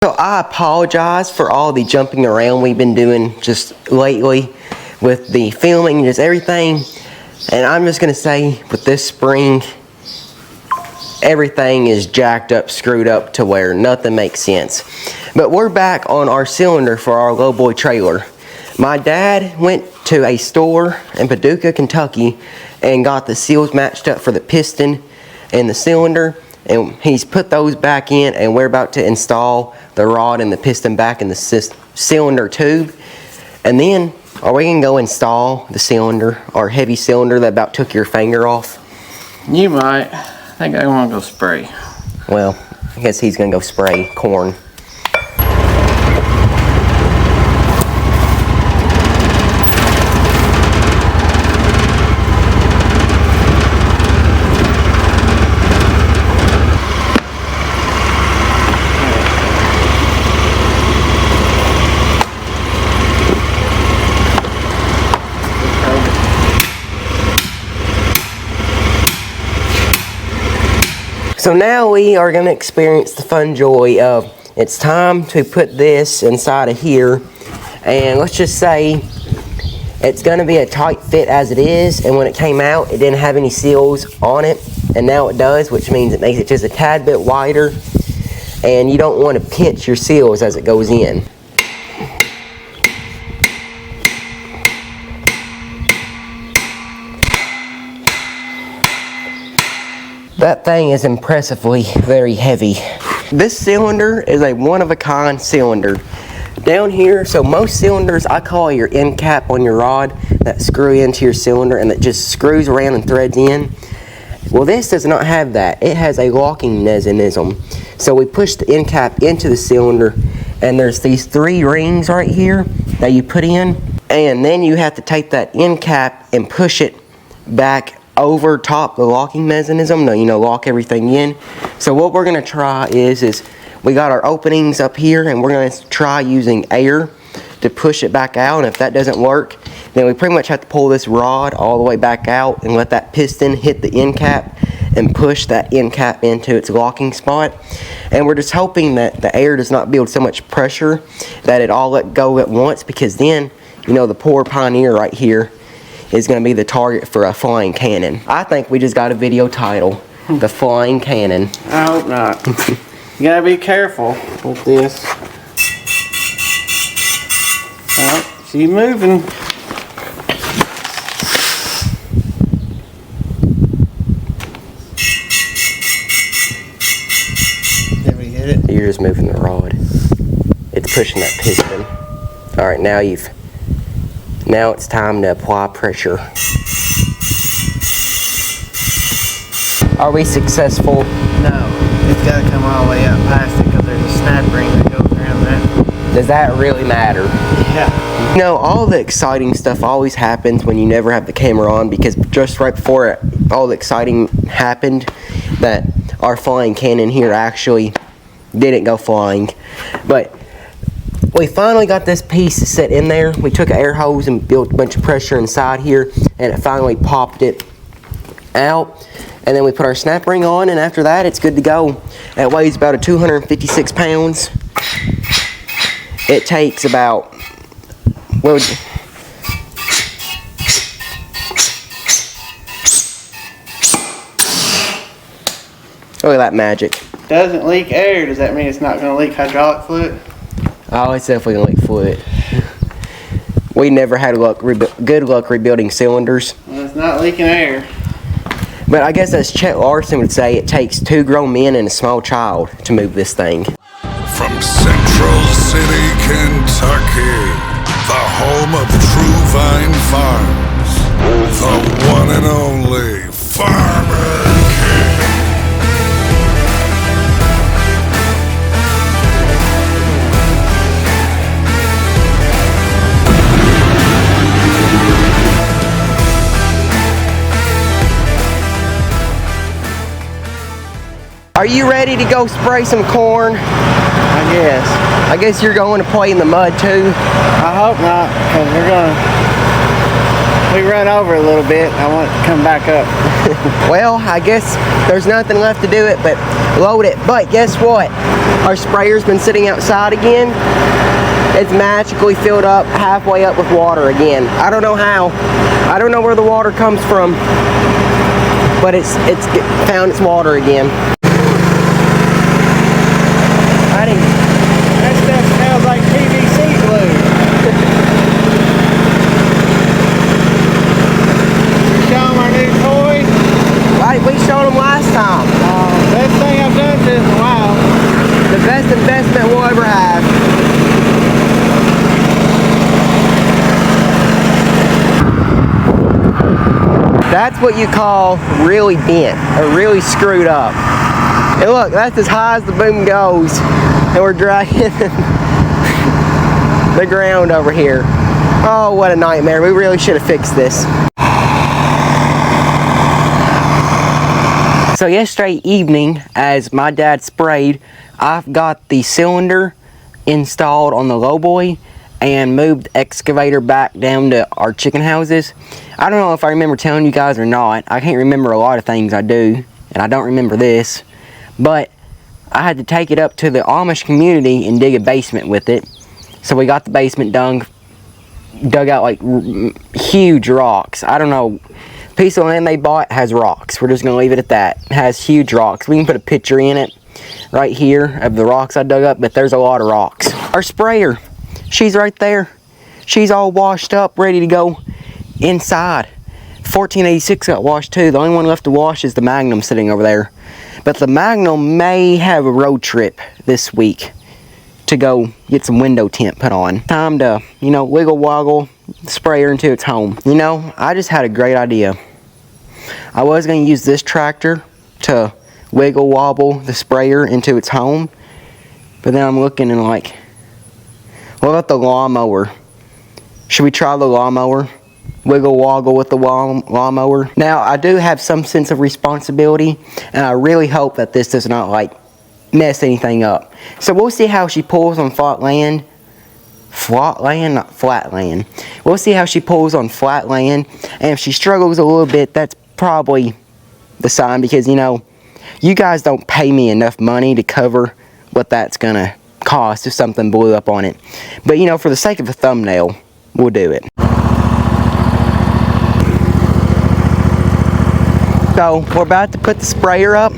So I apologize for all the jumping around we've been doing just lately with the filming and just everything. And I'm just going to say with this spring, everything is jacked up, screwed up to where nothing makes sense. But we're back on our cylinder for our lowboy trailer. My dad went to a store in Paducah, Kentucky and got the seals matched up for the piston and the cylinder. And he's put those back in, and we're about to install the rod and the piston back in the cylinder tube. And then, are we gonna go install the cylinder, our heavy cylinder that about took your finger off? You might. I think I want to go spray. Well, I guess he's gonna go spray corn. So now we are going to experience the fun joy of it's time to put this inside of here, and let's just say it's going to be a tight fit as it is, and when it came out it didn't have any seals on it, and now it does, which means it makes it just a tad bit wider, and you don't want to pinch your seals as it goes in. That thing is impressively very heavy. This cylinder is a one-of-a-kind cylinder. Down here, so most cylinders, I call your end cap on your rod that screw into your cylinder and that just screws around and threads in. Well, this does not have that. It has a locking mechanism. So we push the end cap into the cylinder, and there's these 3 rings right here that you put in, and then you have to take that end cap and push it back over top the locking mechanism, lock everything in. So what we're gonna try is we got our openings up here, and we're gonna try using air to push it back out. And if that doesn't work, then we pretty much have to pull this rod all the way back out and let that piston hit the end cap and push that end cap into its locking spot. And we're just hoping that the air does not build so much pressure that it all let go at once, because then, the poor Pioneer right here is going to be the target for a flying cannon. I think we just got a video title, The Flying Cannon. I hope not. You gotta be careful with this. Oh, she's moving. Did we hit it? You're just moving the rod. It's pushing that piston. All right, now it's time to apply pressure. Are we successful? No, it's got to come all the way up past it because there's a snap ring that goes around that. Does that really matter? Yeah. All the exciting stuff always happens when you never have the camera on, because just right before all the exciting happened, that our flying cannon here actually didn't go flying. But we finally got this piece set in there. We took an air hose and built a bunch of pressure inside here, and it finally popped it out. And then we put our snap ring on, and after that it's good to go. It weighs about 256 pounds. It takes about, look at that magic. Doesn't leak air. Does that mean it's not going to leak hydraulic fluid? Oh, it's definitely gonna leak fluid. We never had good luck rebuilding cylinders. Well, it's not leaking air. But I guess as Chet Larson would say, it takes 2 grown men and a small child to move this thing. From Central City, Kentucky, the home of True Vine Farms, the one and only Farmer King. Are you ready to go spray some corn? I guess. I guess you're going to play in the mud too? I hope not, because we're going to we run over a little bit. I want it to come back up. Well, I guess there's nothing left to do it but load it. But guess what? Our sprayer's been sitting outside again. It's magically filled up halfway up with water again. I don't know how. I don't know where the water comes from, but it's found its water again. That stuff smells like PVC glue. We show them our new toy. Like we showed them last time. Best thing I've done to it in a while. The best investment we'll ever have. That's what you call really bent or really screwed up. And look, that's as high as the boom goes. And we're dragging the ground over here. Oh, what a nightmare. We really should have fixed this. So yesterday evening, as my dad sprayed, I've got the cylinder installed on the lowboy and moved the excavator back down to our chicken houses. I don't know if I remember telling you guys or not. I can't remember a lot of things I do, and I don't remember this. But I had to take it up to the Amish community and dig a basement with it. So we got the basement dug out like huge rocks. I don't know. Piece of land they bought has rocks. We're just gonna leave it at that. It has huge rocks. We can put a picture in it right here of the rocks I dug up, but there's a lot of rocks. Our sprayer, she's right there. She's all washed up, ready to go inside. 1486 got washed too. The only one left to wash is the Magnum sitting over there. But the Magnum may have a road trip this week to go get some window tint put on. Time to, you know, wiggle woggle the sprayer into its home. You know, I just had a great idea. I was going to use this tractor to wiggle wobble the sprayer into its home, but then I'm looking and like, what about the lawnmower? Should we try the lawnmower? Wiggle woggle with the lawnmower. Now, I do have some sense of responsibility, and I really hope that this does not like mess anything up. So we'll see how she pulls on flat land. Flat land, not flat land. We'll see how she pulls on flat land, and if she struggles a little bit, that's probably the sign, because you know, you guys don't pay me enough money to cover what that's gonna cost if something blew up on it. But you know, for the sake of a thumbnail, we'll do it. So we're about to put the sprayer up.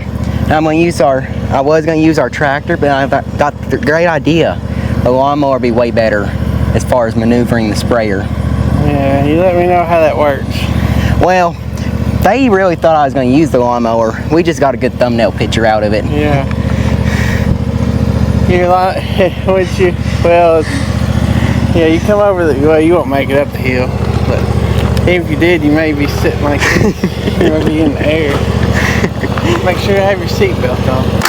I'm gonna use I was gonna use our tractor, but I've got the great idea. The lawnmower would be way better as far as maneuvering the sprayer. Yeah, you let me know how that works. Well, they really thought I was gonna use the lawnmower. We just got a good thumbnail picture out of it. Yeah. Well, yeah, you come over well, you won't make it up the hill, but if you did, you may be sitting like this. You may be in the air. Make sure you have your seatbelt on.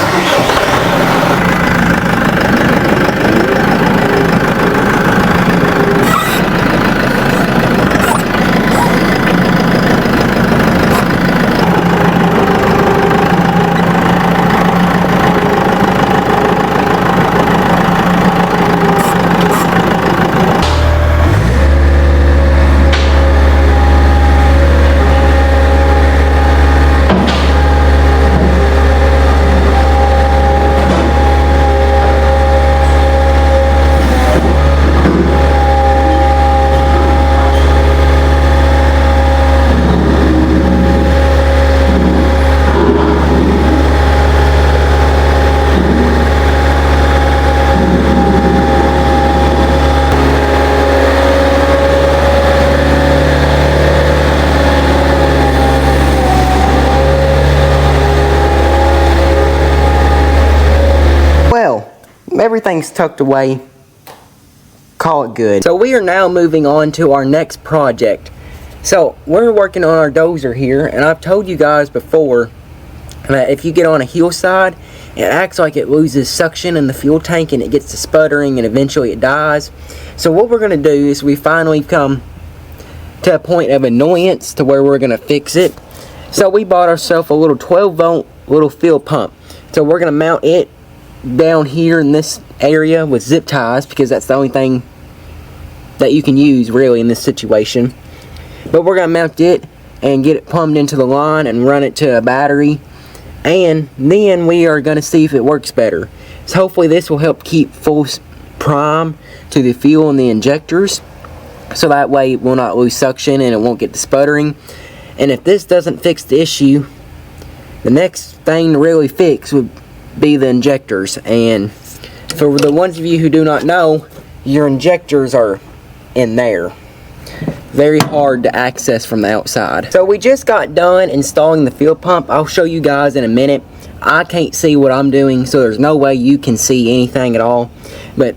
Everything's tucked away. Call it good. So we are now moving on to our next project. So we're working on our dozer here, and I've told you guys before that if you get on a hillside, it acts like it loses suction in the fuel tank and it gets to sputtering and eventually it dies. So what we're going to do is we finally come to a point of annoyance to where we're going to fix it. So we bought ourselves a little 12-volt little fuel pump. So we're going to mount it down here in this area with zip ties, because that's the only thing that you can use really in this situation. But we're gonna mount it and get it plumbed into the line and run it to a battery, and then we are gonna see if it works better. So hopefully this will help keep full prime to the fuel and the injectors, so that way it will not lose suction and it won't get the sputtering. And if this doesn't fix the issue, the next thing to really fix would be the injectors. And for the ones of you who do not know, your injectors are in there. Very hard to access from the outside. So we just got done installing the fuel pump. I'll show you guys in a minute. I can't see what I'm doing, so there's no way you can see anything at all, but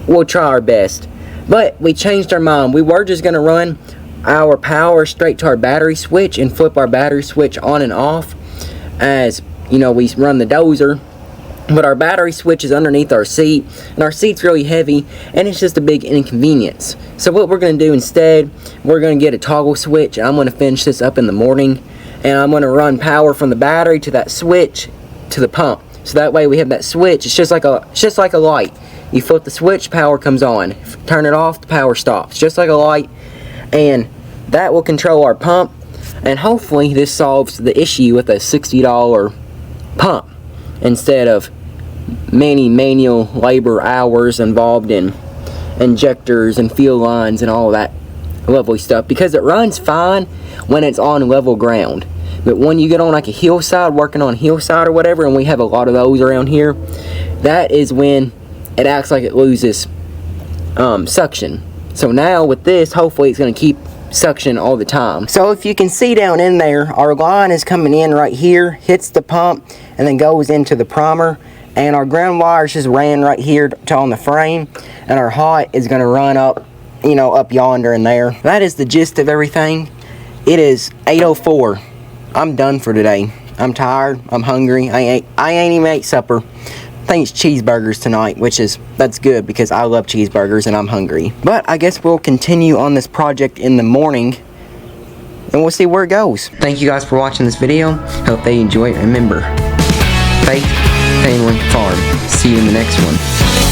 we'll try our best. But we changed our mind. We were just gonna run our power straight to our battery switch and flip our battery switch on and off as, you know, we run the dozer. But our battery switch is underneath our seat, and our seat's really heavy, and it's just a big inconvenience. So what we're going to do instead, we're going to get a toggle switch, and I'm going to finish this up in the morning, and I'm going to run power from the battery to that switch to the pump. So that way we have that switch. It's just like a light. You flip the switch, power comes on. Turn it off, the power stops. Just like a light, and that will control our pump, and hopefully this solves the issue with a $60 pump instead of many manual labor hours involved in injectors and fuel lines and all that lovely stuff, because it runs fine when it's on level ground, but when you get on like a hillside, working on hillside or whatever, and we have a lot of those around here, that is when it acts like it loses suction. So now with this, hopefully it's going to keep suction all the time. So if you can see down in there, our line is coming in right here, hits the pump, and then goes into the primer. And our ground wires just ran right here to on the frame, and our hot is going to run up, you know, up yonder and there. That is the gist of everything. It is 8:04. I'm done for today. I'm tired. I'm hungry. I ain't even ate supper. I think it's cheeseburgers tonight, that's good because I love cheeseburgers and I'm hungry. But I guess we'll continue on this project in the morning, and we'll see where it goes. Thank you guys for watching this video. Hope they enjoy it. Remember, faith, family, farm. See you in the next one.